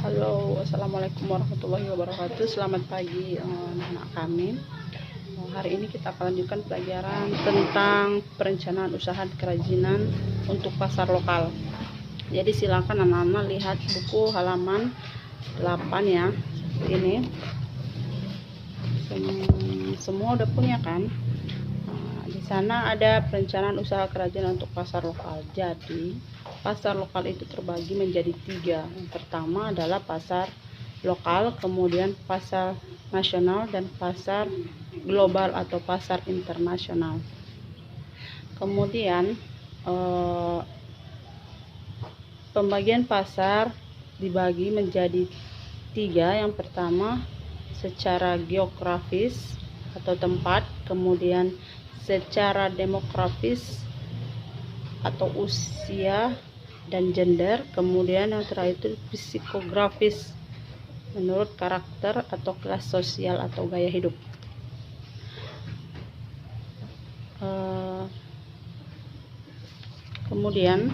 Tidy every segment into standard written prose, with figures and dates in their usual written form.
Halo, assalamualaikum warahmatullahi wabarakatuh. Selamat pagi anak-anak kami. Hari ini kita akan lanjutkan pelajaran tentang perencanaan usaha kerajinan untuk pasar lokal. Jadi silakan anak-anak lihat buku halaman 8 ya. Seperti ini. Semua udah punya kan? Di sana ada perencanaan usaha kerajinan untuk pasar lokal. Jadi pasar lokal itu terbagi menjadi 3. Yang pertama adalah pasar lokal, kemudian pasar nasional, dan pasar global atau pasar internasional. Kemudian pembagian pasar dibagi menjadi 3. Yang pertama secara geografis atau tempat, kemudian secara demografis atau usia dan gender, kemudian yang terakhir itu psikografis menurut karakter atau kelas sosial atau gaya hidup. Kemudian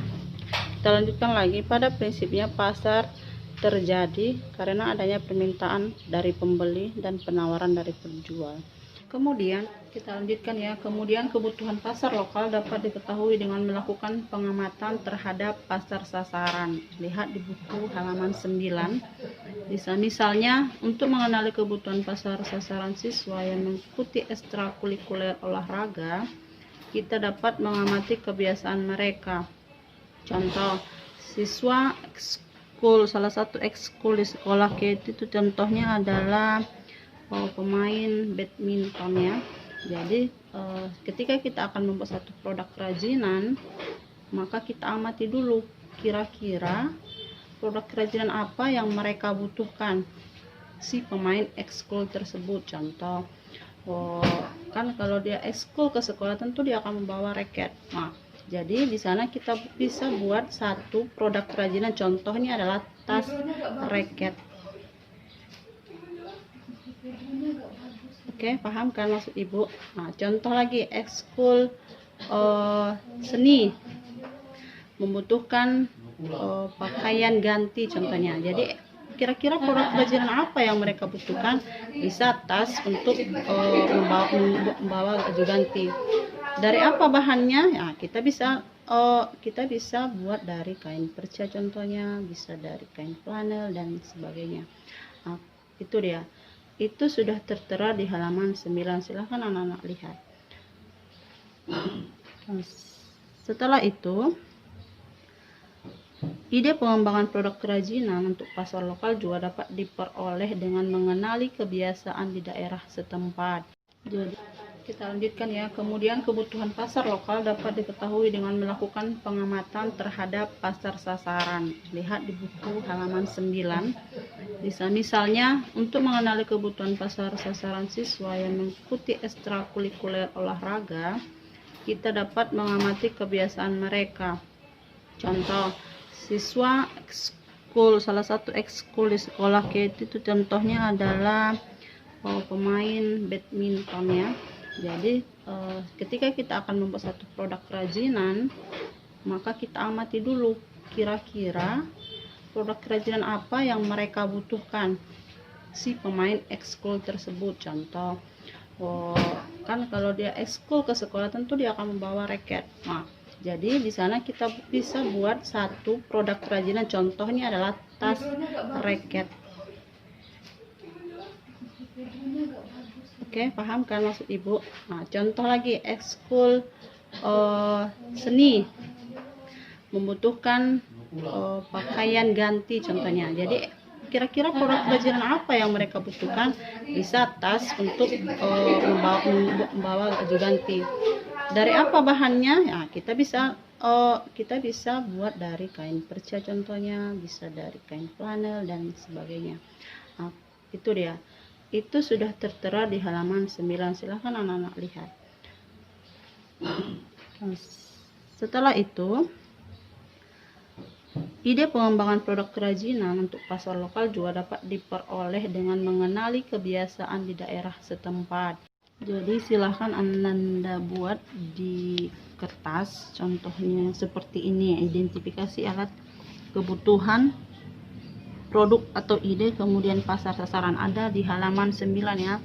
kita lanjutkan lagi. Pada prinsipnya pasar terjadi karena adanya permintaan dari pembeli dan penawaran dari penjual. Kemudian kita lanjutkan ya. Kemudian kebutuhan pasar lokal dapat diketahui dengan melakukan pengamatan terhadap pasar sasaran. Lihat di buku halaman 9. Misalnya untuk mengenali kebutuhan pasar sasaran siswa yang mengikuti ekstrakurikuler olahraga, kita dapat mengamati kebiasaan mereka. Contoh, siswa ekskul, salah satu ekskul di sekolah kita itu contohnya adalah pemain badminton ya. Jadi ketika kita akan membuat satu produk kerajinan, maka kita amati dulu kira-kira produk kerajinan apa yang mereka butuhkan si pemain ekskul tersebut. Contoh, kan kalau dia ekskul ke sekolah tentu dia akan membawa raket. Nah, jadi di sana kita bisa buat satu produk kerajinan, contohnya adalah tas raket. Oke, paham kan maksud ibu? Nah, contoh lagi ekskul seni membutuhkan pakaian ganti contohnya. Jadi kira-kira produk kerajinan apa yang mereka butuhkan? Bisa tas untuk membawa baju ganti. Dari apa bahannya? Ya, kita bisa buat dari kain perca contohnya, bisa dari kain flanel dan sebagainya. Nah, itu dia. Itu sudah tertera di halaman 9. Silahkan anak-anak lihat. Setelah itu, ide pengembangan produk kerajinan untuk pasar lokal juga dapat diperoleh dengan mengenali kebiasaan di daerah setempat. Jadi kita lanjutkan ya. Kemudian kebutuhan pasar lokal dapat diketahui dengan melakukan pengamatan terhadap pasar sasaran. Lihat di buku halaman 9. Misalnya untuk mengenali kebutuhan pasar sasaran siswa yang mengikuti ekstrakurikuler olahraga, kita dapat mengamati kebiasaan mereka. Contoh, siswa ekskul, salah satu ekskul di sekolah kita itu contohnya adalah pemain badminton ya. Jadi ketika kita akan membuat satu produk kerajinan, maka kita amati dulu kira-kira produk kerajinan apa yang mereka butuhkan si pemain ekskul tersebut. Contoh, kan kalau dia ekskul ke sekolah tentu dia akan membawa raket. Nah, jadi di sana kita bisa buat satu produk kerajinan, contohnya adalah tas raket. Oke, paham kan maksud ibu? Nah, contoh lagi ekskul seni membutuhkan pakaian ganti contohnya. Jadi kira-kira produk kerajinan apa yang mereka butuhkan? Bisa tas untuk membawa baju ganti. Dari apa bahannya? Ya, kita bisa buat dari kain perca contohnya, bisa dari kain flanel dan sebagainya. Nah, itu dia. Itu sudah tertera di halaman 9. Silahkan anak-anak lihat. Setelah itu, ide pengembangan produk kerajinan untuk pasar lokal juga dapat diperoleh dengan mengenali kebiasaan di daerah setempat. Jadi silahkan Anda buat di kertas, contohnya seperti ini, identifikasi alat kebutuhan produk atau ide, kemudian pasar sasaran ada di halaman 9 ya.